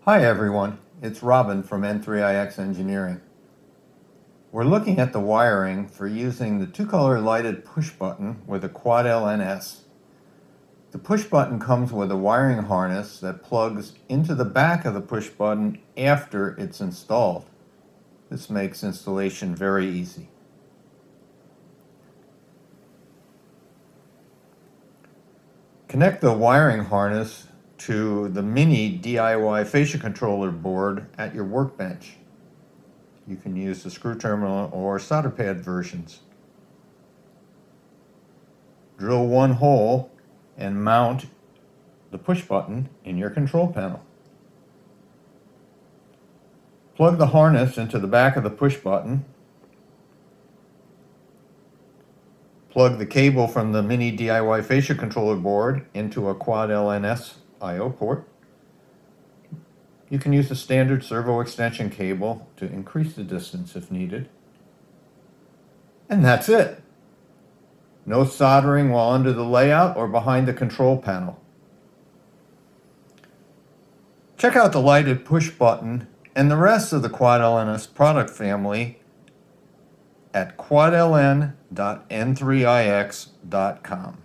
Hi everyone, it's Robin from N3IX Engineering. We're looking at the wiring for using the two-color lighted push button with a quad LNS. The push button comes with a wiring harness that plugs into the back of the push button after it's installed. This makes installation very easy. Connect the wiring harness to the Mini DIY Fascia Controller board at your workbench. You can use the screw terminal or solder pad versions. Drill one hole and mount the push button in your control panel. Plug the harness into the back of the push button. Plug the cable from the Mini DIY Fascia Controller board into a quad LNS I/O port. You can use a standard servo extension cable to increase the distance if needed. And that's it. No soldering while under the layout or behind the control panel. Check out the lighted push button and the rest of the Quad LNS product family at quadln.n3ix.com.